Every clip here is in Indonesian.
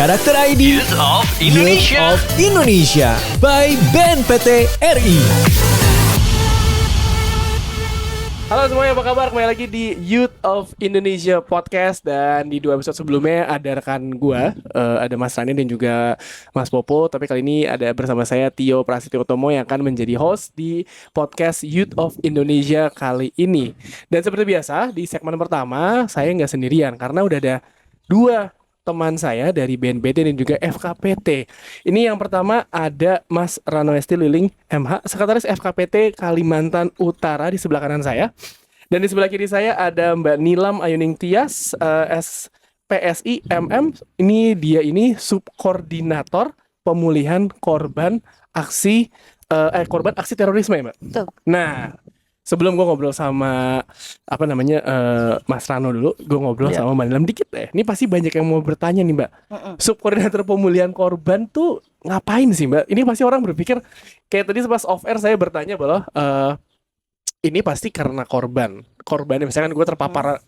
Karakter ID Youth of Youth Indonesia. of Indonesia by BNPT RI. Halo semuanya, apa kabar? Kembali lagi di Youth of Indonesia Podcast. Dan di 2 episode sebelumnya ada rekan gua, ada Mas Rani dan juga Mas Popo. Tapi kali ini ada bersama saya Tio Prasetyo Utomo yang akan menjadi host di podcast Youth of Indonesia kali ini. Dan seperti biasa, di segmen pertama saya nggak sendirian karena udah ada 2 teman saya dari BNPT dan juga FKPT. Ini yang pertama ada Mas Rano Esti Liling MH, Sekretaris FKPT Kalimantan Utara di sebelah kanan saya. Dan di sebelah kiri saya ada Mbak Nilam Ayuning Tias, SPSI MM. Ini subkoordinator pemulihan korban aksi terorisme ya, Mbak. Betul. Nah, sebelum gue ngobrol sama Mas Rano dulu, gue ngobrol sama Mbak Nilam dikit deh. Ini pasti banyak yang mau bertanya nih, Mbak. Subkoordinator pemulihan korban tuh ngapain sih, Mbak? Ini pasti orang berpikir kayak tadi pas off air saya bertanya bahwa ini pasti karena korbannya misalkan gue terpapar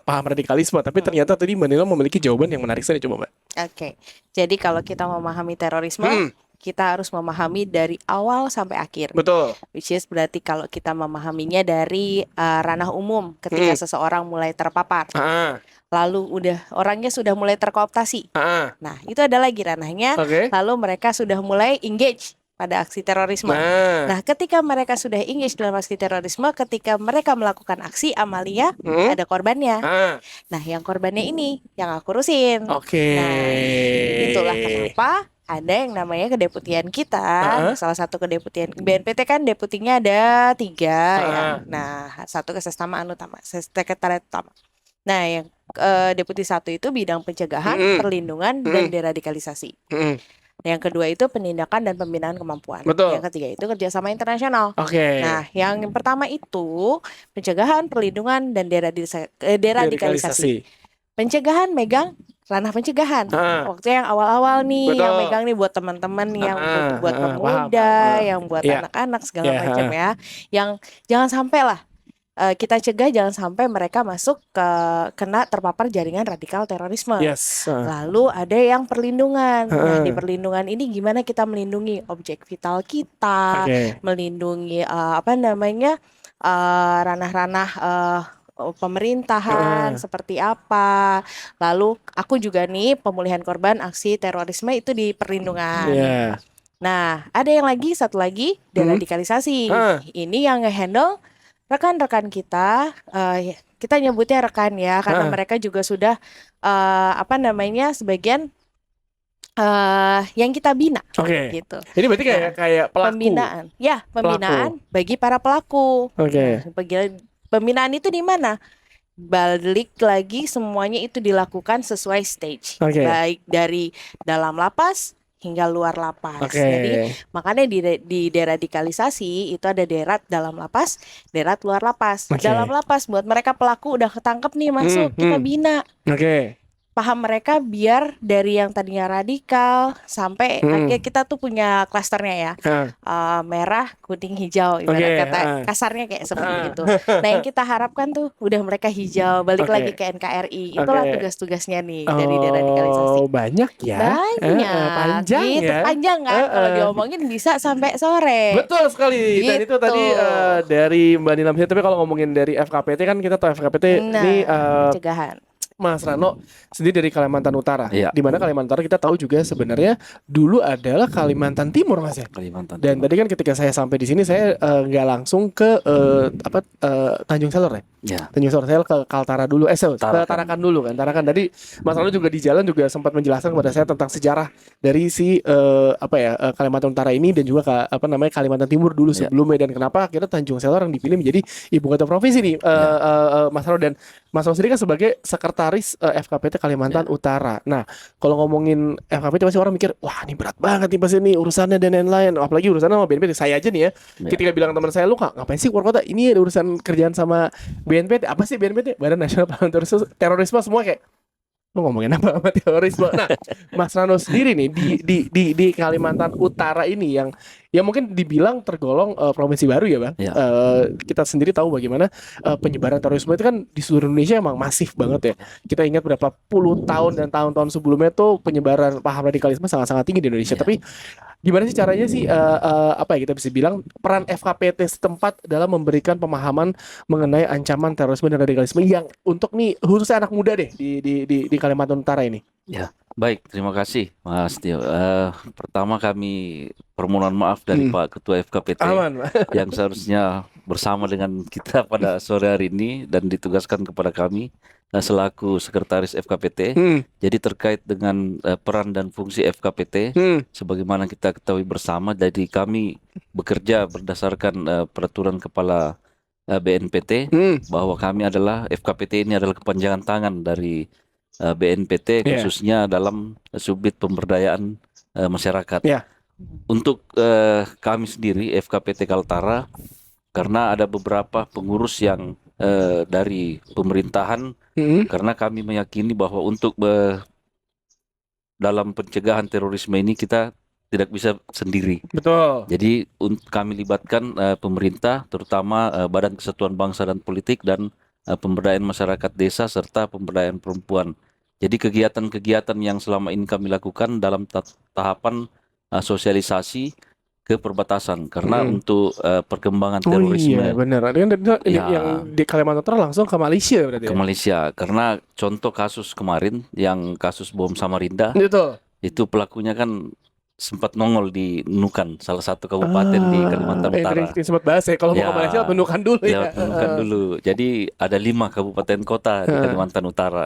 paham radikalisme, tapi ternyata tadi Mbak Nilam memiliki jawaban yang menarik sekali. Coba, Mbak. Oke. Jadi kalau kita memahami terorisme, kita harus memahami dari awal sampai akhir. Betul. Which is berarti kalau kita memahaminya dari ranah umum ketika seseorang mulai terpapar. Lalu orangnya sudah mulai terkooptasi. Nah, itu ada lagi ranahnya. Lalu mereka sudah mulai engage pada aksi terorisme. Nah, ketika mereka sudah engage dalam aksi terorisme, ketika mereka melakukan aksi amalia, ada korbannya. Nah, yang korbannya ini yang aku urusin. Nah, itulah kenapa ada yang namanya kedeputian kita. Salah satu kedeputian BNPT kan deputinya ada 3 ya. Nah, 1 kesesamaan utama, sekretariat utama. Nah, yang deputi 1 itu bidang pencegahan, perlindungan dan deradikalisasi. Yang kedua itu penindakan dan pembinaan kemampuan. Betul. Yang ketiga itu kerjasama internasional. Oke. Nah, yang pertama itu pencegahan, perlindungan dan deradikalisasi. Pencegahan megang ranah pencegahan. Waktu yang awal-awal nih, Betul. yang megang nih buat teman-teman yang buat pemuda, paham. yang buat Iya. anak-anak segala macam ya. Yang jangan sampai lah kita cegah jangan sampai mereka masuk kena terpapar jaringan radikal terorisme. Yes. Lalu ada yang perlindungan. Nah, di perlindungan ini gimana kita melindungi objek vital kita, melindungi ranah-ranah pemerintahan seperti apa. Lalu aku juga nih pemulihan korban aksi terorisme itu di perlindungan. Nah, ada yang satu lagi deradikalisasi. Ini yang ngehandle rekan-rekan kita, kita nyebutnya rekan ya, karena mereka juga sudah sebagian yang kita bina, gitu. Ini berarti kayak pelaku. Pembinaan, pembinaan bagi para pelaku. Pembinaan itu di mana? Balik lagi semuanya itu dilakukan sesuai stage, baik dari dalam lapas hingga luar lapas. Jadi makanya di deradikalisasi itu ada derat dalam lapas, derat luar lapas. Dalam lapas buat mereka pelaku udah ketangkep nih masuk, kita bina. Paham mereka biar dari yang tadinya radikal sampai akhirnya kita tuh punya klasternya ya, merah, kuning, hijau, ibarat kata kasarnya kayak seperti itu. Nah, yang kita harapkan tuh udah mereka hijau, balik lagi ke NKRI. Itulah tugas-tugasnya nih dari deradikalisasi. Banyak ya. Banyak. Panjang gitu, ya. Panjang kan kalau diomongin bisa sampai sore. Betul sekali. Dan itu tadi dari Mbak Nilam. Tapi kalau ngomongin dari FKPT kan kita tahu FKPT ini pencegahan. Mas Rano sendiri dari Kalimantan Utara, di mana Kalimantan Utara kita tahu juga sebenarnya dulu adalah Kalimantan Timur, Mas ya. Dan tadi kan ketika saya sampai di sini saya nggak langsung ke Tanjung Selor ya. Tanjung Selor, saya ke Kaltara dulu, ke Tarakan dulu kan. Tarakan tadi Mas Rano juga di jalan juga sempat menjelaskan kepada saya tentang sejarah dari Kalimantan Utara ini dan juga Kalimantan Timur dulu sebelumnya, dan kenapa akhirnya Tanjung Selor yang dipilih menjadi ibu kota provinsi nih, Mas Rano. Dan Mas Rano sendiri kan sebagai sekretaris FKPT Kalimantan Utara. Nah, kalau ngomongin FKPT pasti orang mikir, wah ini berat banget nih pasti nih urusannya dan lain-lain. Apalagi urusannya sama BNPT. Saya aja nih ya, ketika bilang teman saya, lu ngapain sih keluar kota? Ini ada urusan kerjaan sama BNPT. Apa sih BNPT? Badan Nasional Penanggulangan Terorisme. Semua kayak Lu ngomongin apa sama terorisme? Nah, Mas Rano sendiri nih di Kalimantan Utara ini yang mungkin dibilang tergolong provinsi baru ya, Bang. Ya. Kita sendiri tahu bagaimana penyebaran terorisme itu kan di seluruh Indonesia emang masif banget ya. Kita ingat berapa puluh tahun dan tahun-tahun sebelumnya tuh penyebaran paham radikalisme sangat-sangat tinggi di Indonesia. Ya. Tapi gimana sih caranya sih apa ya kita bisa bilang peran FKPT setempat dalam memberikan pemahaman mengenai ancaman terorisme dan radikalisme yang untuk nih khususnya anak muda deh di Kalimantan Utara ini. Ya, baik, terima kasih Mas Tio. Pertama kami permohonan maaf dari Pak Ketua FKPT Aman. yang seharusnya bersama dengan kita pada sore hari ini dan ditugaskan kepada kami selaku Sekretaris FKPT. Jadi terkait dengan peran dan fungsi FKPT, sebagaimana kita ketahui bersama, jadi kami bekerja berdasarkan peraturan Kepala BNPT bahwa kami adalah FKPT ini adalah kepanjangan tangan dari BNPT khususnya dalam subdit pemberdayaan masyarakat. Untuk kami sendiri FKPT Kaltara, karena ada beberapa pengurus yang dari pemerintahan, karena kami meyakini bahwa untuk dalam pencegahan terorisme ini kita tidak bisa sendiri. Betul. Jadi kami libatkan pemerintah, terutama Badan Kesatuan Bangsa dan Politik dan pemberdayaan masyarakat desa serta pemberdayaan perempuan. Jadi kegiatan-kegiatan yang selama ini kami lakukan dalam tahapan sosialisasi ke perbatasan karena untuk perkembangan terorisme. Oh iya benar. Yang di Kalimantan Utara langsung ke Malaysia berarti. Ke Malaysia karena contoh kasus kemarin yang kasus bom Samarinda. Betul. Itu pelakunya kan sempat nongol di Nunukan, salah satu kabupaten di Kalimantan Utara. Sempat bahas ya, kalau mau ke Malaysia Nunukan dulu ya. Nunukan dulu. Jadi ada 5 kabupaten kota di Kalimantan Utara.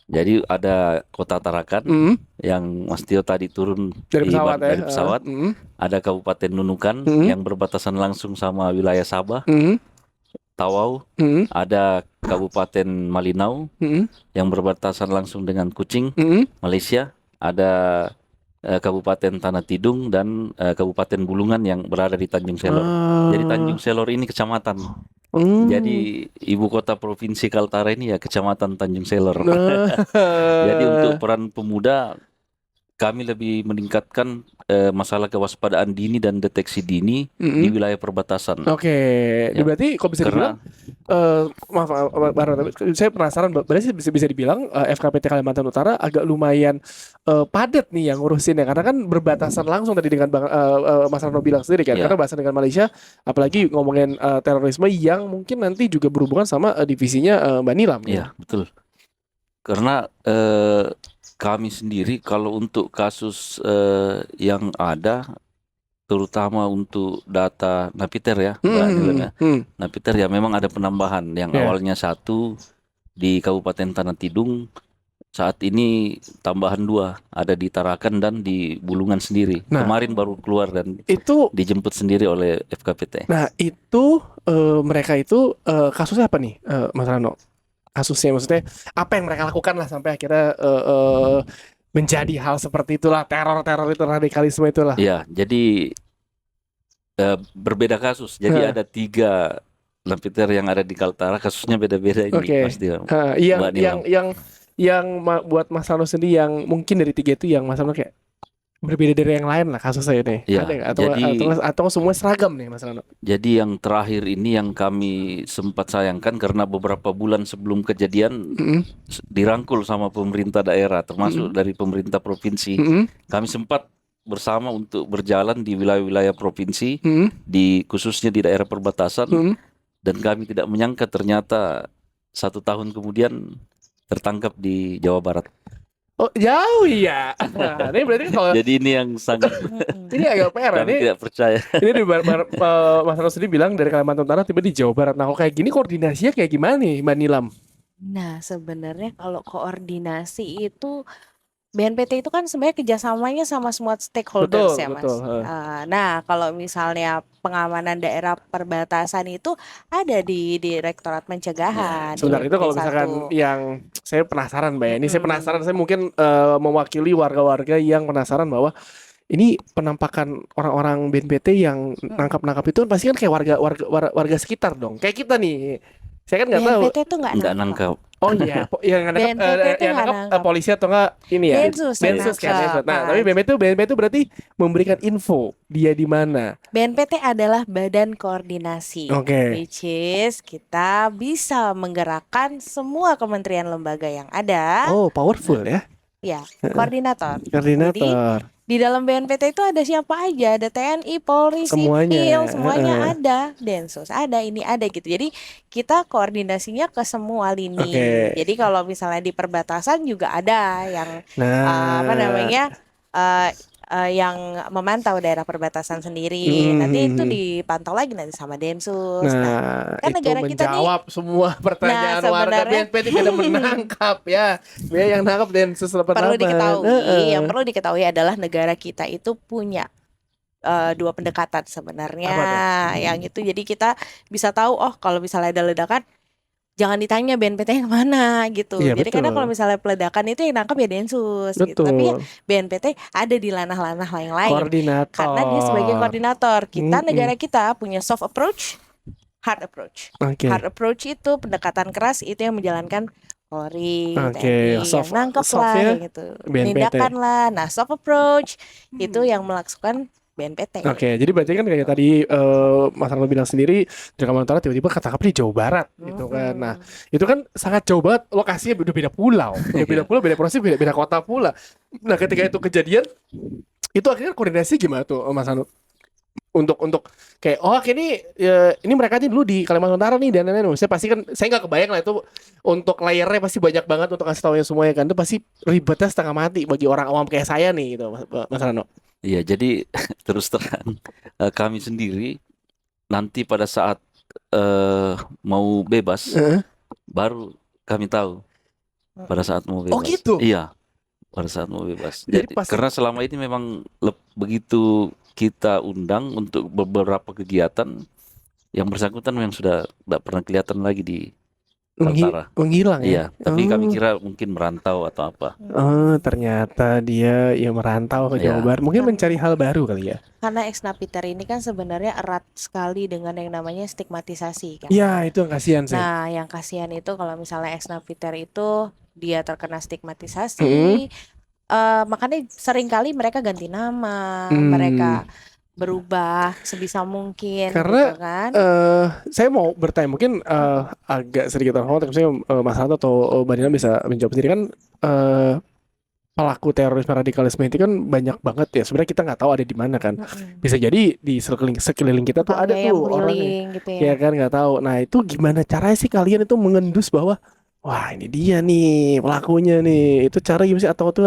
Jadi ada Kota Tarakan yang Mas Tio tadi turun dari pesawat. Ada Kabupaten Nunukan yang berbatasan langsung sama wilayah Sabah. Tawau, ada Kabupaten Malinau yang berbatasan langsung dengan Kuching, Malaysia. Ada Kabupaten Tanah Tidung dan Kabupaten Bulungan yang berada di Tanjung Selor. Jadi Tanjung Selor ini kecamatan. Jadi ibu kota provinsi Kaltara ini ya Kecamatan Tanjung Selor. Jadi untuk peran pemuda kami lebih meningkatkan masalah kewaspadaan dini dan deteksi dini di wilayah perbatasan. Berarti kok bisa dibilang maaf Baron, saya penasaran, berarti bisa dibilang FKPT Kalimantan Utara agak lumayan padat nih yang ngurusin ya, karena kan berbatasan langsung tadi dengan Mas Rano bilang sendiri kan, karena bahasa dengan Malaysia, apalagi ngomongin terorisme yang mungkin nanti juga berhubungan sama divisinya Mbak Nilam. Iya, betul. Karena kami sendiri kalau untuk kasus yang ada, terutama untuk data Napiter ya, Napiter ya memang ada penambahan yang awalnya 1 di Kabupaten Tanah Tidung, saat ini tambahan 2 ada di Tarakan dan di Bulungan sendiri. Kemarin baru keluar dan itu dijemput sendiri oleh FKPT. Nah itu mereka itu kasusnya apa nih Mas Rano? Kasusnya maksudnya apa yang mereka lakukan lah sampai akhirnya menjadi hal seperti itulah, teror itu, radikalisme itulah. Iya, jadi berbeda kasus. Jadi ada 3 Napiter yang ada di Kaltara, kasusnya beda-beda ini pasti. Yang buat Mas Rano sendiri yang mungkin dari 3 itu yang Mas Rano kayak berbeda dari yang lain lah kasusnya ini. Ya, atau semua seragam nih Mas Rano. Jadi yang terakhir ini yang kami sempat sayangkan karena beberapa bulan sebelum kejadian dirangkul sama pemerintah daerah termasuk dari pemerintah provinsi. Kami sempat bersama untuk berjalan di wilayah-wilayah provinsi, khususnya di daerah perbatasan, dan kami tidak menyangka ternyata 1 tahun kemudian tertangkap di Jawa Barat. Oh jauh ya. Nah, ini berarti kalau jadi ini yang sangat ini agak PR kami tidak percaya. Ini di Mas Rano sendiri bilang dari Kalimantan Utara tiba di Jawa Barat. Nah kalau kayak gini koordinasinya kayak gimana nih Mbak Nilam? Nah sebenarnya kalau koordinasi itu BNPT itu kan sebenarnya kerjasamanya sama semua stakeholders ya Mas. Nah kalau misalnya pengamanan daerah perbatasan itu ada di Direktorat Pencegahan. Sebentar itu kalau misalkan yang saya penasaran Mbak ya, ini saya penasaran, saya mungkin mewakili warga-warga yang penasaran bahwa ini penampakan orang-orang BNPT yang nangkap itu pasti kan kayak warga sekitar dong, kayak kita nih. Saya kan nggak tahu. BNPT tuh nggak nangkap. Oh iya, yang nangkap polisi atau enggak ini ya? Densus kan. Nah, tapi BNPT itu berarti memberikan info dia di mana. BNPT adalah badan koordinasi. Which is kita bisa menggerakkan semua kementerian lembaga yang ada. Oh, powerful ya. Ya, koordinator. Jadi di dalam BNPT itu ada siapa aja, ada TNI, Polri, Sipil, semuanya ada, Densus ada, ini ada gitu. Jadi kita koordinasinya ke semua lini. Jadi kalau misalnya di perbatasan juga ada yang yang memantau daerah perbatasan sendiri. Nanti itu dipantau lagi nanti sama Densus. Nah, kan negara kita nih menjawab semua pertanyaan warga BNPT tidak menangkap ya. Dia yang nangkap Densus 88. Yang perlu diketahui adalah negara kita itu punya dua pendekatan sebenarnya. Yang itu jadi kita bisa tahu kalau misalnya ada ledakan jangan ditanya BNPT yang mana gitu. Iya, jadi karena kalau misalnya peledakan itu yang nangkap ya Densus gitu. Tapi ya BNPT ada di ranah-ranah lain-lain. Koordinator. Karena dia sebagai koordinator. Negara kita punya soft approach, hard approach. Hard approach itu pendekatan keras, itu yang menjalankan Polri, TNI, yang nangkep lah gitu. Tindakan lah. Nah, soft approach itu yang melakukan BNPT. Jadi berarti kan kayak tadi Mas Arno bilang sendiri di Kalimantan Utara tiba-tiba ketangkap di Jawa Barat gitu kan. Nah, itu kan sangat jauh banget, lokasinya udah beda pulau. Beda pulau, beda provinsi, beda kota pula. Nah, ketika itu kejadian, itu akhirnya koordinasi gimana tuh Mas Arno? Untuk kayak ini mereka aja dulu di Kalimantan Utara nih dan lain-lain. Saya pasti kan saya nggak kebayang lah itu untuk layernya pasti banyak banget untuk kasih tahu semuanya kan. Itu pasti ribetnya setengah mati bagi orang awam kayak saya nih gitu Mas Arno. Iya, jadi terus terang kami sendiri nanti pada saat mau bebas baru kami tahu pada saat mau bebas. Oh gitu? Iya, pada saat mau bebas. Jadi karena selama ini memang begitu kita undang untuk beberapa kegiatan yang bersangkutan memang sudah tidak pernah kelihatan lagi di menghilang ya? Iya, tapi kami kira mungkin merantau atau apa. Ternyata dia merantau ke Jawa Barat. Mungkin mencari hal baru kali ya. Karena ex napiter ini kan sebenarnya erat sekali dengan yang namanya stigmatisasi kan. Iya, itu yang kasihan sih. Nah, yang kasihan itu kalau misalnya ex napiter itu dia terkena stigmatisasi, makanya seringkali mereka ganti nama, mereka berubah sebisa mungkin. Karena gitu kan? saya mau bertanya mungkin agak sedikit terhormat, misalnya Mas Hato atau Mbak Dina bisa menjawab sendiri kan, pelaku terorisme radikalisme itu kan banyak banget ya. Sebenarnya kita nggak tahu ada di mana kan. Bisa jadi di sekeliling kita tuh ada tuh orangnya, gitu ya kan, nggak tahu. Nah itu gimana caranya sih kalian itu mengendus bahwa wah ini dia nih pelakunya nih. Itu cara gimana sih, atau itu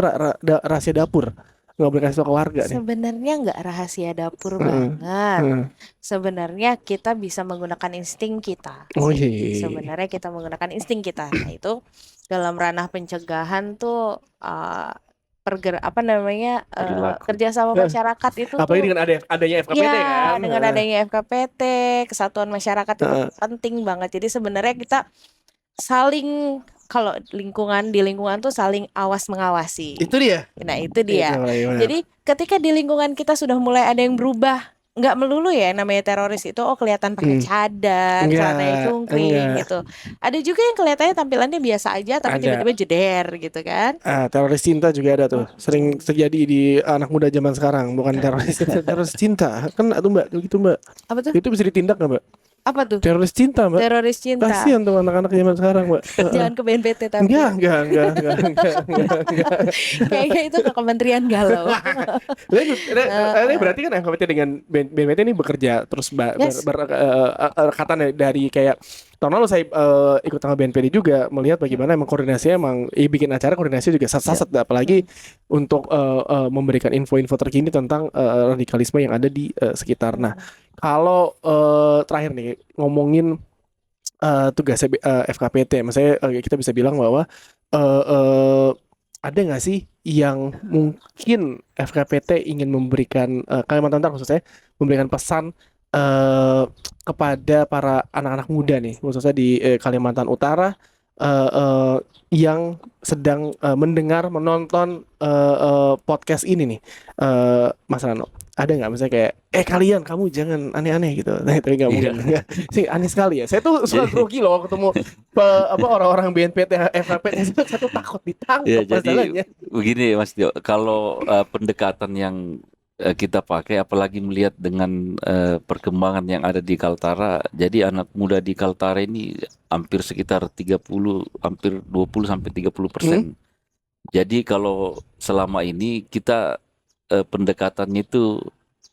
rahasia dapur? Nggak boleh kasih tau ke warga nih. Sebenarnya nggak rahasia dapur banget. Sebenarnya kita bisa menggunakan insting kita. Sebenarnya kita menggunakan insting kita. Nah itu dalam ranah pencegahan tuh kerjasama masyarakat itu apalagi dengan adanya FKPT kan. Dengan adanya FKPT, kesatuan masyarakat itu penting banget. Jadi sebenarnya kita saling, kalau di lingkungan tuh saling awas mengawasi. Itu dia. Nah itu dia. Jadi ketika di lingkungan kita sudah mulai ada yang berubah, nggak melulu ya namanya teroris itu kelihatan pakai cadar, celananya cungkring gitu. Ada juga yang kelihatannya tampilannya biasa aja tapi tiba-tiba jeder gitu kan. Teroris cinta juga ada tuh. Sering terjadi di anak muda zaman sekarang, bukan teroris cinta. Kan tuh Mbak, gitu Mbak. Apa tuh? Itu bisa ditindak nggak Mbak? Apa tuh? Teroris cinta Mbak. Teroris cinta. Kasihan tuh anak-anak zaman sekarang Mbak. Jangan ke BNPT tapi. Enggak. Kayaknya itu ke Kementerian Galau. Ini berarti kan FKPT dengan BNPT ini bekerja terus berkatan dari kayak tahun lalu saya ikut tanggal BNPT juga melihat bagaimana emang koordinasinya emang bikin acara koordinasi juga sat-sat apalagi untuk memberikan info-info terkini tentang radikalisme yang ada di sekitar. Nah, kalau terakhir nih ngomongin tugas FKPT, maksudnya kita bisa bilang bahwa ada nggak sih yang mungkin FKPT ingin memberikan Kalimantan Utara khususnya memberikan pesan kepada para anak-anak muda nih khususnya di Kalimantan Utara yang sedang menonton podcast ini nih, Mas Rano, ada nggak misalnya kayak kalian kamu jangan aneh-aneh gitu. Nah itu nggak mungkin. Sih aneh sekali ya. Saya tuh suka grogi loh ketemu orang-orang BNPT FKP. Saya tuh takut ditangkap masalahnya. Jadi begini Mas Tio, kalau pendekatan yang kita pakai, apalagi melihat dengan perkembangan yang ada di Kaltara. Jadi anak muda di Kaltara ini hampir sekitar 20 sampai 30%. Jadi kalau selama ini kita pendekatannya itu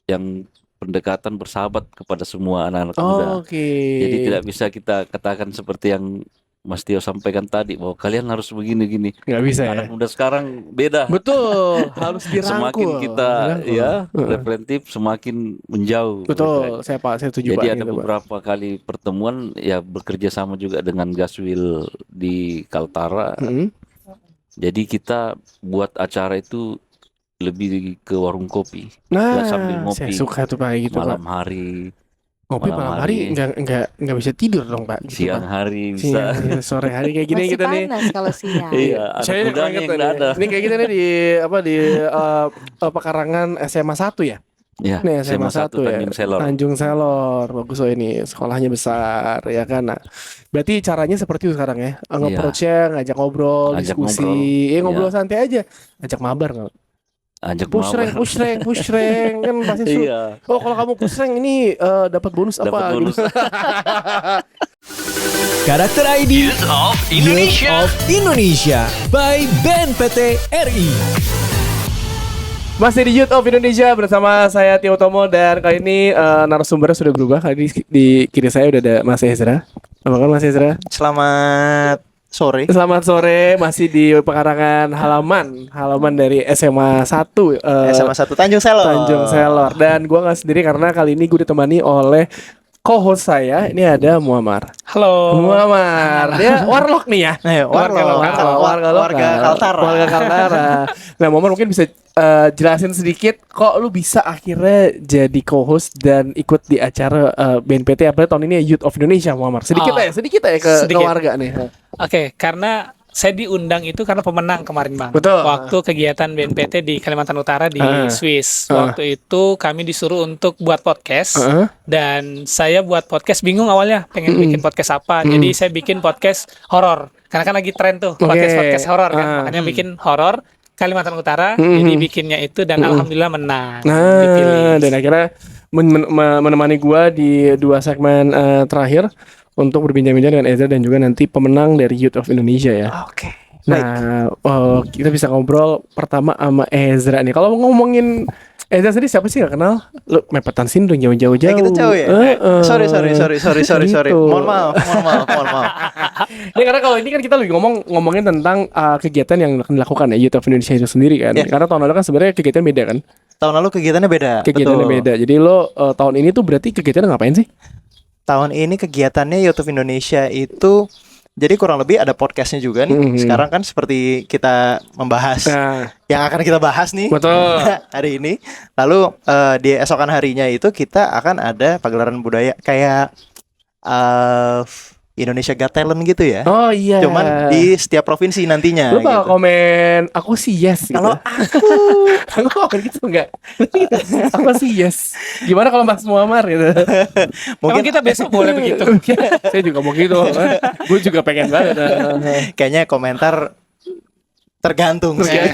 yang pendekatan bersahabat kepada semua anak-anak muda. Jadi tidak bisa kita katakan seperti yang Mas Tio sampaikan tadi bahwa kalian harus begini-gini. Nggak bisa anak muda sekarang beda. Betul, harus dirangkul. Semakin kita preventif, semakin menjauh. Betul, saya setuju. Jadi ada beberapa kali pertemuan ya, bekerja sama juga dengan Gaswil di Kaltara. Jadi kita buat acara itu lebih ke warung kopi. Sambil ngopi. Saya suka tuh Pak gitu. Malam hari. Ngopi malam hari nggak bisa tidur dong Pak. Gitu, siang hari bisa. Sore hari kayak gini kita nih. Masih panas kalau siang. Iya. Saya ingat ada. Ini kayak kita nih di pekarangan SMA 1 ya. Ya, nih SMA 1 ya. Tanjung Selor. Bagus ini sekolahnya besar ya kan. Nah, berarti caranya seperti itu sekarang ya. Nge-approach-nya ngajak ngobrol, diskusi. Ngobrol santai aja. Ngajak mabar enggak? Ajak push rank kan pasti iya. Oh kalau kamu push rank ini dapat bonus apa? Bonus. Karakter ID Youth of Indonesia by BNPT RI. Masih di Youth of Indonesia bersama saya Tio Tomo, dan kali ini narasumbernya sudah berubah. Kali ini di kiri saya udah ada Mas Ezra. Apa kabar Mas Ezra? Selamat sore, masih di pekarangan halaman dari SMA 1 SMA 1 Tanjung Selor. Dan gue gak sendiri karena kali ini gue ditemani oleh co-host saya. Ini ada Muammar. Halo Muammar. Dia warlock nih ya. Warga Kaltara. Nah Muammar mungkin bisa jelasin sedikit kok lu bisa akhirnya jadi co-host dan ikut di acara BNPT apa tahun ini ya, Youth of Indonesia, Muammar. Sedikit aja ke warga nih. Oke, karena saya diundang itu karena pemenang kemarin Bang. Betul. Waktu kegiatan BNPT di Kalimantan Utara di Swiss. Waktu itu kami disuruh untuk buat podcast. Dan saya buat podcast bingung awalnya pengen bikin podcast apa. Jadi saya bikin podcast horor. Karena kan lagi tren tuh podcast horor kan. Makanya bikin horor Kalimantan Utara. Jadi bikinnya itu dan alhamdulillah menang. Dipilih. Dan akhirnya menemani gua di 2 segmen terakhir untuk berbincang-bincang dengan Ezra dan juga nanti pemenang dari Youth of Indonesia ya. Oke. Nah, kita bisa ngobrol pertama sama Ezra nih. Kalau ngomongin Ezra sendiri siapa sih gak kenal? Lu mepetan sindrom jauh-jauh. Kita jauh ya? Sorry. Gitu. Mohon maaf. Ini karena kalau ini kan kita lagi ngomongin tentang kegiatan yang akan dilakukan ya Youth of Indonesia itu sendiri kan. Yeah. Karena tahun lalu kan sebenarnya kegiatan beda kan. Tahun lalu kegiatannya beda. Jadi lo tahun ini tuh berarti kegiatan ngapain sih? Tahun ini kegiatannya Youth of Indonesia itu jadi kurang lebih ada podcastnya juga nih. Sekarang kan seperti kita membahas yang akan kita bahas nih. Betul. Hari ini. Lalu di esokan harinya itu kita akan ada pagelaran budaya kayak Indonesia Got Talent gitu ya. Oh iya. Cuman di setiap provinsi nantinya. Lu bakal komen aku sih yes gitu. Kalau aku komen gitu enggak? Aku sih yes. Gimana kalau Mas Muammar gitu? Mungkin kita besok boleh begitu. Saya juga mau gitu. Gue juga pengen banget. Kayaknya komentar tergantung ya.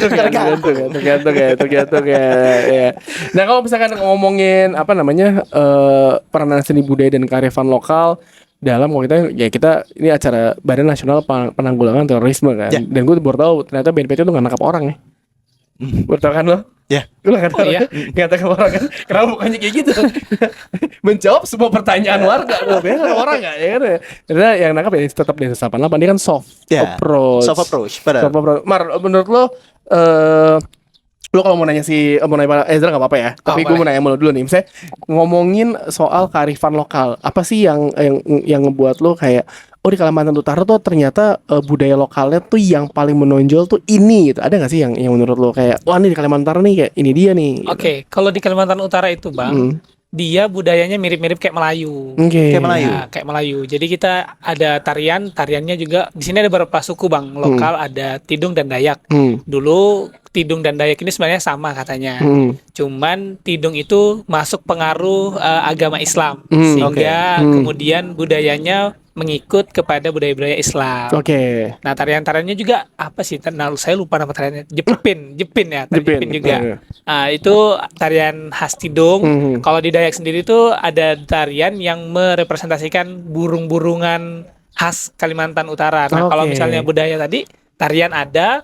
Nah kalau misalkan ngomongin apa namanya peranan seni budaya dan kearifan lokal dalam kita ini acara Badan Nasional Penanggulangan Terorisme kan. Yeah. Dan gue baru tahu ternyata BNPT itu nggak nangkap orang ya. Baru tahu kan lo? Ya. Gue nggak tahu. Nggak nangkap orang kan? Kenapa bukannya kayak gitu? Menjawab semua pertanyaan warga. Lo bener orang nggak ya kan? Karena yang nangkap ya tetap Densus 88. Ini kan soft approach. Soft approach. Mar, menurut lo lu kalau mau nanya Ezra nggak apa-apa ya. Tapi gue mau nanya sama lo dulu nih. Misalnya ngomongin soal kearifan lokal, apa sih yang ngebuat lo kayak di Kalimantan Utara tuh ternyata budaya lokalnya tuh yang paling menonjol tuh ini gitu. Ada nggak sih yang menurut lo kayak wah nih di Kalimantan Utara nih kayak ini dia nih. Oke, kalau di Kalimantan Utara itu Bang, dia budayanya mirip-mirip kayak Melayu. Kayak Melayu. Ya, kayak Melayu. Jadi kita ada tariannya juga. Di sini ada beberapa suku Bang, lokal ada Tidung dan Dayak. Dulu Tidung dan Dayak ini sebenarnya sama katanya. Cuman Tidung itu masuk pengaruh agama Islam sehingga kemudian budayanya mengikut kepada budaya-budaya Islam. Nah, tarian-tariannya juga apa sih? Nah, saya lupa nama tariannya. Jepin ya, Jepin juga. Nah, itu tarian khas Tidung. Kalau di Dayak sendiri tuh ada tarian yang merepresentasikan burung-burungan khas Kalimantan Utara. Nah, kalau misalnya budaya tadi, tarian ada.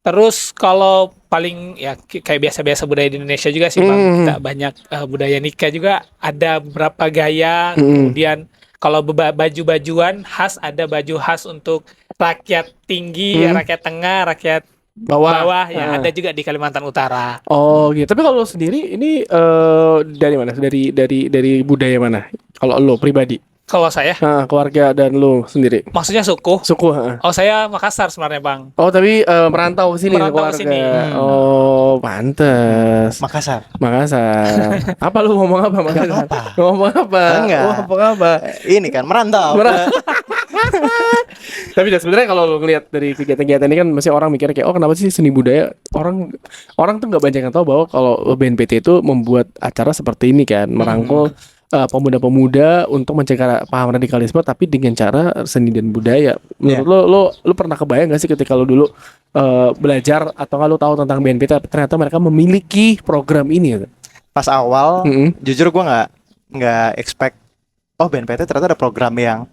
Terus kalau paling ya kayak biasa-biasa budaya di Indonesia juga sih Bang. Kita banyak budaya nikah juga, ada beberapa gaya. Kemudian kalau baju-bajuan khas, ada baju khas untuk rakyat tinggi, rakyat tengah, rakyat bawah ya ada juga di Kalimantan Utara. Oh gitu. Tapi kalau lo sendiri ini dari mana? Dari budaya mana? Kalau lo pribadi? Kalau saya, keluarga dan lo sendiri. maksudnya suku. Oh, saya Makassar sebenarnya Bang. Oh tapi merantau ke sini keluarga. Sini. Oh pantes. Makassar. Apa lu ngomong apa Makassar? Ngomong apa? Enggak. Ini kan merantau. Tapi sebenarnya kalau lo ngelihat dari kegiatan-kegiatan ini kan masih orang mikirnya kayak kenapa sih seni budaya orang tuh nggak banyak yang tahu bahwa kalau BNPT itu membuat acara seperti ini kan merangkul pemuda-pemuda untuk mencegah paham radikalisme tapi dengan cara seni dan budaya. Menurut lo pernah kebayang gak sih ketika lo dulu belajar atau nggak lo tahu tentang BNPT ternyata mereka memiliki program ini? Pas awal, jujur gue nggak expect BNPT ternyata ada program yang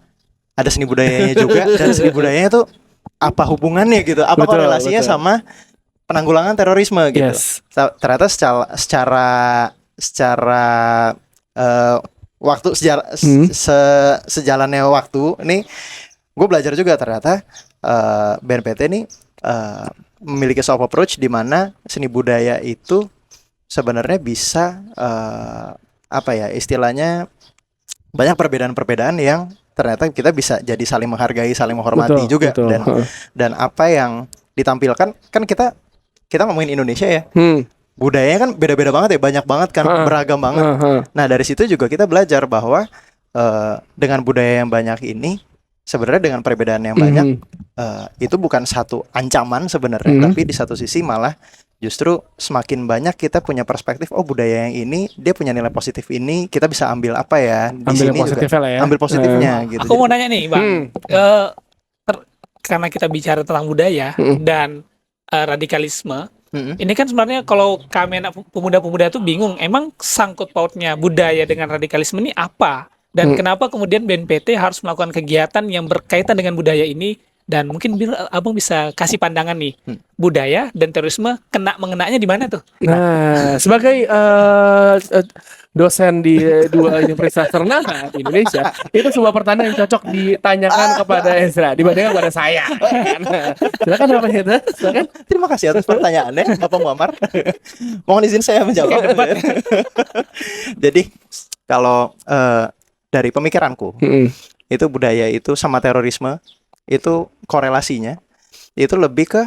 ada seni budayanya juga dan seni budayanya tuh apa hubungannya gitu? Apa korelasinya sama penanggulangan terorisme gitu? Ternyata secara waktu sejalannya waktu ini gue belajar juga ternyata BNPT ini memiliki soft approach di mana seni budaya itu sebenarnya bisa istilahnya banyak perbedaan-perbedaan yang ternyata kita bisa jadi saling menghargai, saling menghormati juga. Dan apa yang ditampilkan kan kita ngomongin Indonesia ya. Budayanya kan beda-beda banget ya, banyak banget kan, beragam banget. Nah, dari situ juga kita belajar bahwa dengan budaya yang banyak ini sebenarnya dengan perbedaan yang banyak itu bukan satu ancaman sebenarnya, tapi di satu sisi malah justru semakin banyak kita punya perspektif budaya yang ini dia punya nilai positif ini, kita bisa ambil apa ya di ambil sini juga ya. ambil positifnya gitu. Aku mau nanya nih Bang, karena kita bicara tentang budaya dan radikalisme, ini kan sebenarnya kalau kami anak pemuda-pemuda itu bingung, emang sangkut pautnya budaya dengan radikalisme ini apa? Dan kenapa kemudian BNPT harus melakukan kegiatan yang berkaitan dengan budaya ini? Dan mungkin Abang bisa kasih pandangan nih, budaya dan terorisme mengenanya di mana tuh? Nah, sebagai dosen di dua Universitas ternama di Indonesia, itu sebuah pertanyaan yang cocok ditanyakan kepada Ezra dibandingkan kepada saya. Silakan Bapak Ezra, silakan. Terima kasih atas pertanyaannya, Bapak Muammar. Mohon izin saya menjawab. Jadi kalau dari pemikiranku, itu budaya itu sama terorisme itu korelasinya itu lebih ke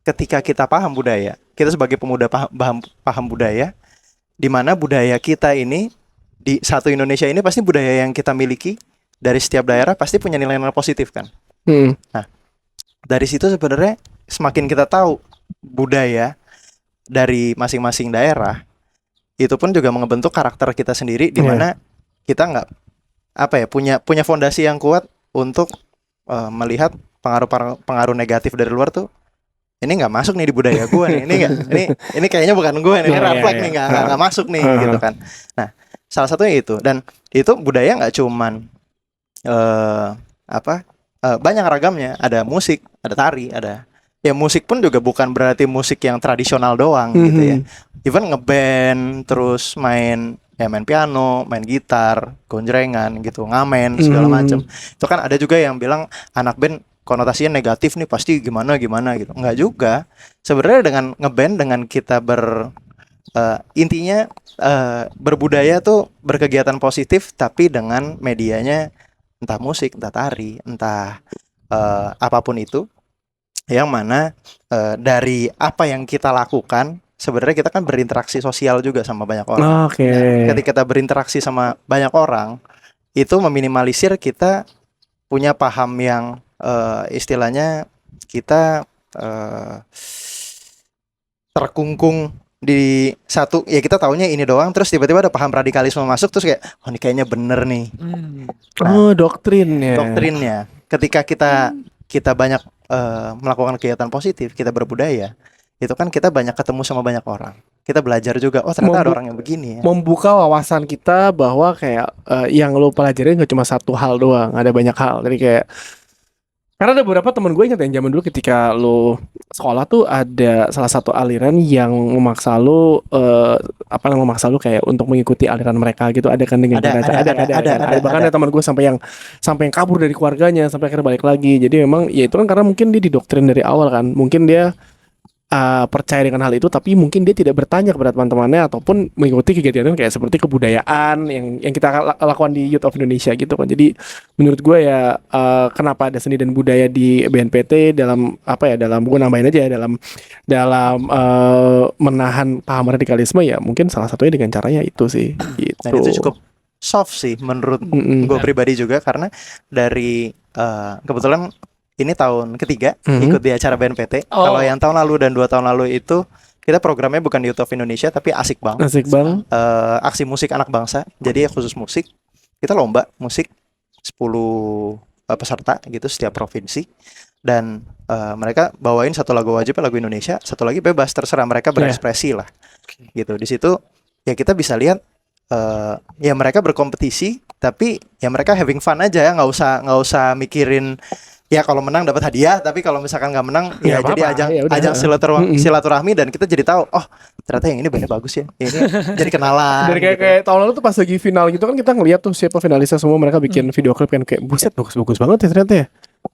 ketika kita paham budaya, kita sebagai pemuda paham budaya, di mana budaya kita ini di satu Indonesia ini pasti budaya yang kita miliki dari setiap daerah pasti punya nilai-nilai positif kan. Nah, dari situ sebenarnya semakin kita tahu budaya dari masing-masing daerah, itu pun juga membentuk karakter kita sendiri, di mana kita nggak punya fondasi yang kuat untuk melihat pengaruh negatif dari luar tuh ini nggak masuk nih di budaya gue nih, ini kayaknya bukan gue nih, ini refleks nih nggak masuk nih gitu kan. Nah, salah satunya itu, dan itu budaya nggak cuman banyak ragamnya, ada musik, ada tari, ada ya musik pun juga bukan berarti musik yang tradisional doang gitu ya, even ngeband terus main piano, main gitar, gonjrengan gitu, ngamen segala macam. Itu kan ada juga yang bilang anak band konotasinya negatif nih, pasti gimana gitu. Enggak juga. Sebenarnya dengan ngeband, dengan kita intinya berbudaya tuh berkegiatan positif, tapi dengan medianya entah musik, entah tari, entah apapun itu, yang mana dari apa yang kita lakukan sebenarnya kita kan berinteraksi sosial juga sama banyak orang. Oke. Ketika kita berinteraksi sama banyak orang, itu meminimalisir kita punya paham yang istilahnya kita terkungkung di satu, ya kita taunya ini doang, terus tiba-tiba ada paham radikalisme masuk, terus kayak oh ini kayaknya bener nih. Doktrinnya ketika kita banyak melakukan kegiatan positif, kita berbudaya, itu kan kita banyak ketemu sama banyak orang, kita belajar juga, oh ternyata ada orang yang begini ya. Membuka wawasan kita bahwa kayak yang lo pelajarin gak cuma satu hal doang, ada banyak hal. Jadi kayak, karena ada beberapa temen gue ingat yang zaman dulu ketika lo sekolah tuh ada salah satu aliran yang memaksa lo memaksa lo kayak untuk mengikuti aliran mereka gitu. Ada kan dengan ada bahkan ada teman gue sampai yang kabur dari keluarganya sampai akhirnya balik lagi. Jadi memang ya itu kan karena mungkin dia didoktrin dari awal kan. Mungkin dia percaya dengan hal itu, tapi mungkin dia tidak bertanya kepada teman-temannya ataupun mengikuti kegiatan kayak seperti kebudayaan yang kita lakukan di Youth of Indonesia gitu kan. Jadi menurut gue ya kenapa ada seni dan budaya di BNPT dalam gue nambahin aja ya, dalam menahan paham radikalisme, ya mungkin salah satunya dengan caranya itu sih gitu. Dan itu cukup soft sih menurut gue pribadi juga, karena dari kebetulan ini tahun ketiga ikut di acara BNPT. Kalau yang tahun lalu dan 2 tahun lalu itu kita programnya bukan Youth of Indonesia tapi Asik Bang. Aksi musik anak bangsa. Jadi khusus musik. Kita lomba musik 10 peserta gitu setiap provinsi, dan mereka bawain satu lagu wajib lagu Indonesia, satu lagi bebas, terserah mereka berekspresi lah. Gitu. Di situ ya kita bisa lihat ya mereka berkompetisi, tapi ya mereka having fun aja ya, nggak usah mikirin ya kalau menang dapat hadiah, tapi kalau misalkan nggak menang ya jadi ajang silaturahmi, dan kita jadi tahu oh ternyata yang ini bandnya bagus ya, ini jadi kenalan. Dari kayak tahun lalu tuh pas lagi final gitu kan, kita ngeliat tuh siapa finalisnya semua, mereka bikin video klip kan, kayak buset bagus banget ya ternyata ya.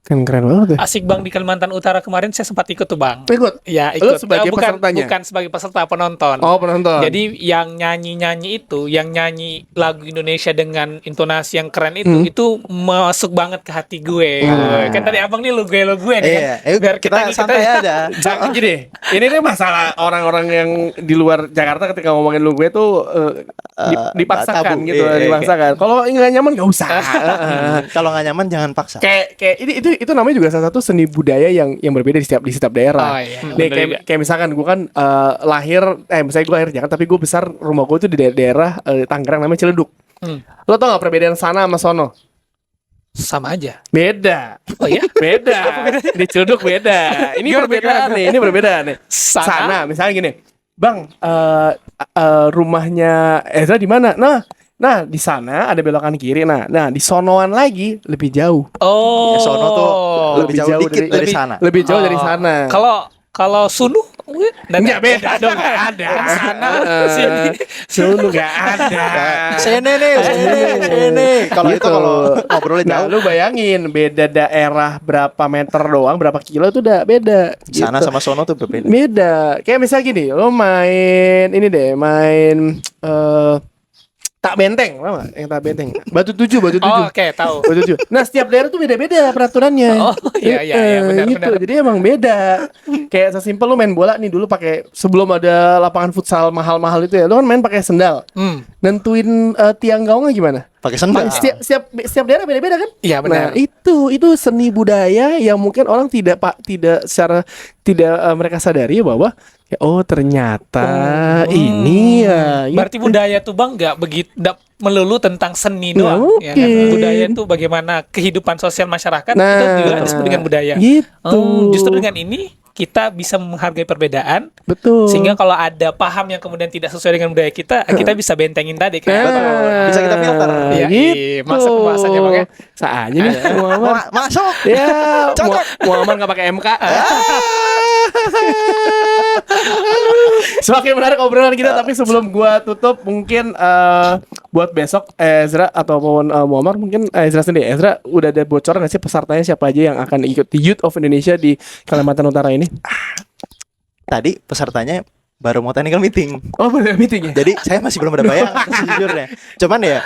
Keren banget ya. Asik Bang di Kalimantan Utara kemarin saya sempat ikut tuh Bang. Ikut? Ya ikut. Sebagai pesertanya? Bukan sebagai peserta, penonton. Oh penonton. Jadi yang nyanyi itu, yang nyanyi lagu Indonesia dengan intonasi yang keren itu masuk banget ke hati gue. Kan tadi abang nih lo gue nih kan. Biar kita santai aja. Jangan gini. Ini nih masalah orang-orang yang di luar Jakarta ketika ngomongin lo gue tuh dipaksakan gitu, dipaksakan. Kalau nggak nyaman nggak usah. Kalau nggak nyaman jangan paksa. Kayak itu namanya juga salah satu seni budaya yang berbeda di setiap daerah. Nih kayak misalkan gue kan misalnya gue lahir di Jakarta, tapi gue besar rumah gue tuh di daerah Tangerang namanya Ciledug. Lo tau gak perbedaan sana sama sono? Sama aja. Beda. Oh ya? Beda. Di Ciledug beda. Ini perbedaan nih. Sana misalnya gini, Bang, rumahnya Ezra di mana? Nah di sana ada belokan kiri. Nah di sonoan lagi lebih jauh. Oh. Ya, sono tuh lebih jauh dikit dari sana. Lebih jauh dari sana. Kalau Sunu nggak beda dong, nggak ada. Sana sini Sunu nggak ada. Sene. Kalau itu ngobrolnya jauh. Lu bayangin beda daerah berapa meter doang, berapa kilo itu udah beda. Sana gitu. sama sono tuh berbeda. Beda. Kayak misalnya gini, lo main Tak Benteng, apa? Yang Tak Benteng. Batu Tujuh. Oh, oke, tahu. Batu Tujuh. Nah, setiap daerah tuh beda-beda peraturannya. Oh, iya, benar. Jadi emang beda. Kayak sesimpel lu main bola nih dulu pakai, sebelum ada lapangan futsal mahal-mahal itu ya, lu kan main pakai sendal. Nentuin tiang gawangnya gimana? Pakai sendal. Setiap daerah beda-beda kan? Iya, benar. Nah, itu seni budaya yang mungkin orang tidak mereka sadari bahwa ternyata ini ya. Berarti budaya tuh Bang nggak melulu tentang seni doang. Ya kan? Budaya itu bagaimana kehidupan sosial masyarakat itu juga disebut dengan budaya. Gitu. Justru dengan ini kita bisa menghargai perbedaan. Betul. Sehingga kalau ada paham yang kemudian tidak sesuai dengan budaya kita bisa bentengin tadi kan. Bisa kita filter. Ya, gitu. Masuk pembahasannya Bang ya. Saatnya nih Muhammad. Masuk. Ya, Muhammad nggak pakai MK. Semakin menarik obrolan kita, tapi sebelum gua tutup mungkin buat besok Ezra ataupun Muammar, mungkin Ezra sendiri. Ezra udah ada bocoran nggak sih pesertanya siapa aja yang akan ikut di Youth of Indonesia di Kalimantan Utara ini? Tadi pesertanya baru mau technical meeting. Oh, baru meeting ya? Jadi saya masih belum ada bayangan sejujurnya. Cuman ya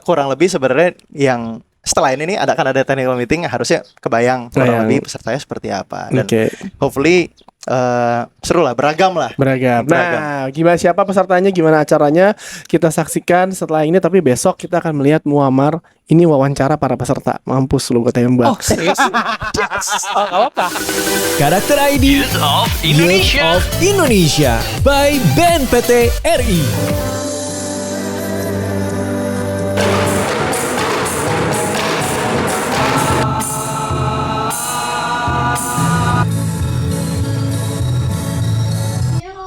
kurang lebih sebenarnya yang setelah ini ada technical meeting, harusnya kebayang kurang lebih pesertanya seperti apa. Dan hopefully seru lah, beragam lah. Beragam. Nah, gimana, siapa pesertanya, gimana acaranya, kita saksikan setelah ini. Tapi besok kita akan melihat Muammar ini wawancara para peserta. Mampus lu, gue tembak. Oh, serius? Oh, gak apa-apa. Karakter ID Youth of Indonesia by BNPT RI.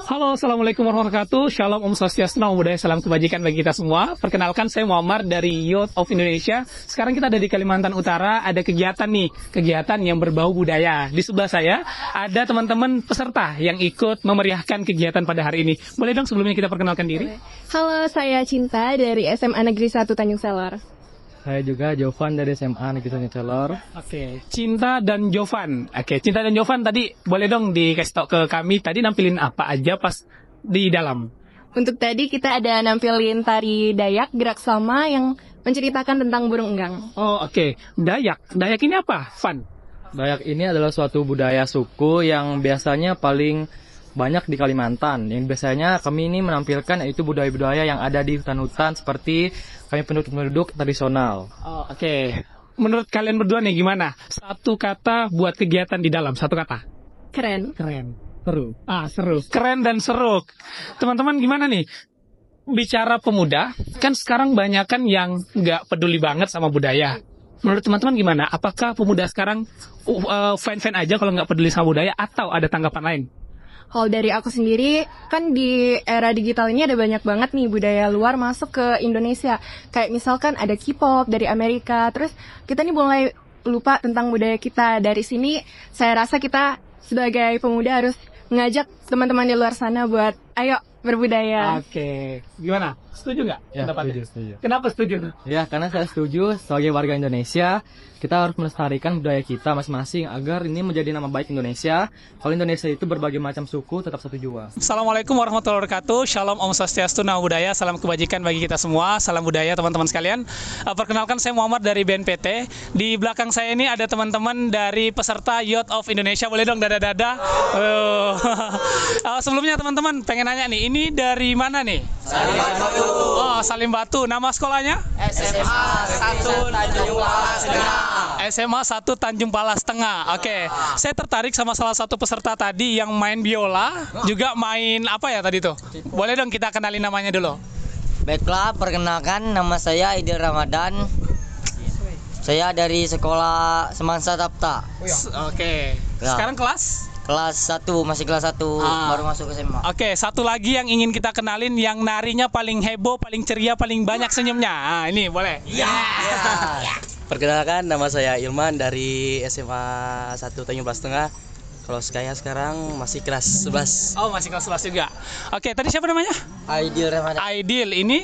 Halo, assalamualaikum warahmatullahi wabarakatuh. Shalom, Om Swastiastu, Namo Buddhaya, salam kebajikan bagi kita semua. Perkenalkan, saya Muammar dari Youth of Indonesia. Sekarang kita ada di Kalimantan Utara, ada kegiatan nih, kegiatan yang berbau budaya. Di sebelah saya ada teman-teman peserta yang ikut memeriahkan kegiatan pada hari ini. Boleh dong sebelumnya kita perkenalkan diri? Halo, saya Cinta dari SMA Negeri 1 Tanjung Selor. Saya juga Jovan dari SMA Negeri Tanjung Selor. Oke, Cinta dan Jovan. Oke, Cinta dan Jovan tadi boleh dong dikasih tau ke kami tadi nampilin apa aja pas di dalam. Untuk tadi kita ada nampilin tari Dayak gerak sama yang menceritakan tentang burung enggang. Oh, oke. Dayak. Dayak ini apa? Van? Dayak ini adalah suatu budaya suku yang biasanya paling banyak di Kalimantan. Yang biasanya kami ini menampilkan yaitu budaya-budaya yang ada di hutan-hutan seperti kami penduduk-penduduk tradisional. Oh, oke. Menurut kalian berdua nih gimana? Satu kata buat kegiatan di dalam, satu kata. Keren. Keren. Seru. Seru. Keren dan seru. Teman-teman gimana nih? Bicara pemuda, kan sekarang banyakan yang nggak peduli banget sama budaya. Menurut teman-teman gimana? Apakah pemuda sekarang fan-fan aja kalau nggak peduli sama budaya atau ada tanggapan lain? Kalau dari aku sendiri, kan di era digital ini ada banyak banget nih budaya luar masuk ke Indonesia. Kayak misalkan ada K-pop dari Amerika, terus kita nih mulai lupa tentang budaya kita. Dari sini, saya rasa kita sebagai pemuda harus ngajak teman-teman di luar sana buat ayo berbudaya. Oke. Gimana? Setuju nggak? Ya, pendapatnya? setuju. Kenapa setuju? Ya, karena saya setuju sebagai warga Indonesia, kita harus melestarikan budaya kita masing-masing agar ini menjadi nama baik Indonesia. Kalau Indonesia itu berbagai macam suku, tetap satu jua. Assalamualaikum warahmatullahi wabarakatuh. Shalom, Om Swastiastu, Namo Buddhaya, salam kebajikan bagi kita semua. Salam budaya teman-teman sekalian. Perkenalkan, saya Muammar dari BNPT. Di belakang saya ini ada teman-teman dari peserta Youth of Indonesia. Boleh dong dada-dada. Sebelumnya teman-teman pengen nanya nih, ini dari mana nih? Salim Batu. Oh, Salim Batu. Nama sekolahnya? SMA 1 Tanjung Palas Tengah. SMA 1 Tanjung Palas Tengah. Oke. Saya tertarik sama salah satu peserta tadi yang main biola, juga main apa ya tadi tuh? Boleh dong kita kenalin namanya dulu. Baiklah, perkenalkan nama saya Idil Ramadan. Saya dari sekolah Semansa Tapta. Oke. Sekarang kelas 1, masih kelas 1, baru masuk ke SMA. Oke, satu lagi yang ingin kita kenalin yang narinya paling heboh, paling ceria, paling banyak senyumnya. Ini boleh? Iya. Perkenalkan, nama saya Ilman dari SMA 1 Tanjung Palas Tengah. Kalau saya sekarang masih kelas 11. Oh, masih kelas 11 juga. Oke, tadi siapa namanya? Aidil Ramadan. Aidil, ini?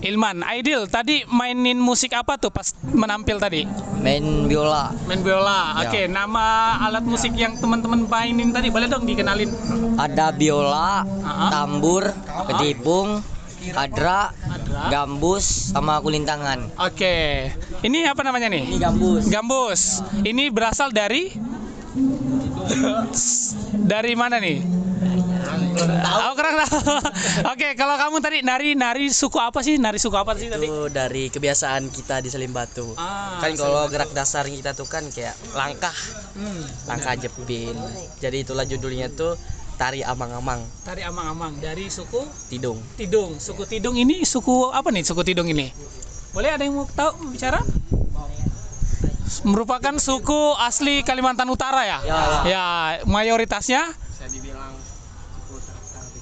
Ilman. Aidil, tadi mainin musik apa tuh pas menampil tadi? Main biola. Main biola. Oke, nama alat musik yang teman-teman mainin tadi boleh dong dikenalin? Ada biola, tambur, ketipung, adra, gambus, sama kulintangan. Oke. Ini apa namanya nih? Ini gambus. Gambus. Ini berasal dari mana nih? Kurang tahu. Oke, kalau kamu tadi nari suku apa sih? Nari suku apa sih tadi? Itu dari kebiasaan kita di Salim Batu. Kan kalau gerak dasar kita tuh kan kayak langkah jepin. Jadi itulah judulnya tuh tari amang-amang. Tari amang-amang dari suku Tidung. Suku Tidung ini suku apa nih? Suku Tidung ini. Boleh ada yang mau tahu bicara? Merupakan suku asli Kalimantan Utara ya? Ya, mayoritasnya bisa dibilang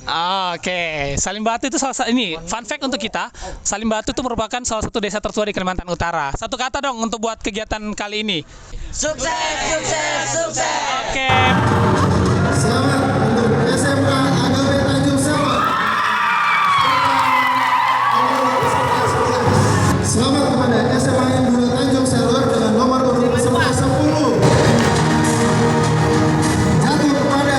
Oke, Salim Batu itu salah satu, ini fun fact untuk kita. Salim Batu itu merupakan salah satu desa tertua di Kalimantan Utara. Satu kata dong untuk buat kegiatan kali ini. Sukses, sukses, sukses. Oke. Selamat untuk SMA Agame Tanjung Selor. Selamat kepada SMA Negeri Tanjung Selor dengan nomor urut peserta 10. Jatuh kepada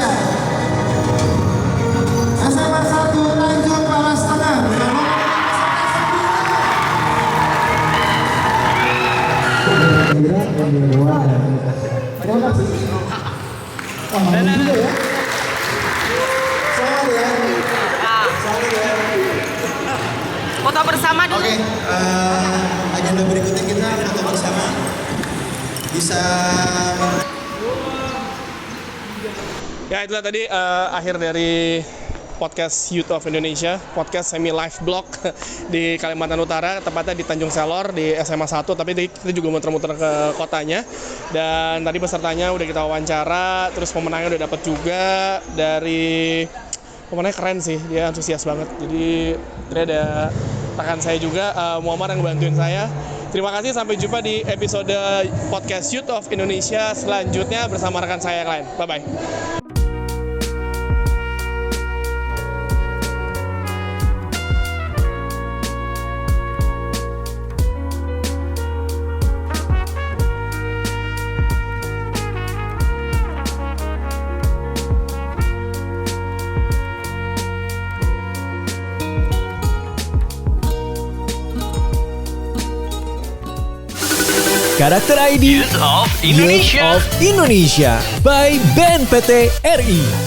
SMA 1 Tanjung Palas Tengah dengan nomor urut peserta 9. Terima kasih. Paham juga ya. Selamat ya. Selamat ya. Foto bersama dulu. Oke, agenda berikutnya kita foto bersama. Bisa. Ya itulah tadi akhir dari podcast Youth of Indonesia, podcast semi live blog di Kalimantan Utara, tepatnya di Tanjung Selor di SMA 1, tapi kita juga muter-muter ke kotanya. Dan tadi pesertanya udah kita wawancara, terus pemenangnya udah dapat juga dari pemenangnya keren sih, dia antusias banget. Jadi tadi ada rekan saya juga, Muammar yang bantuin saya. Terima kasih, sampai jumpa di episode podcast Youth of Indonesia selanjutnya bersama rekan saya yang lain. Bye-bye. Karakter ID Youth of Indonesia by BNPT RI.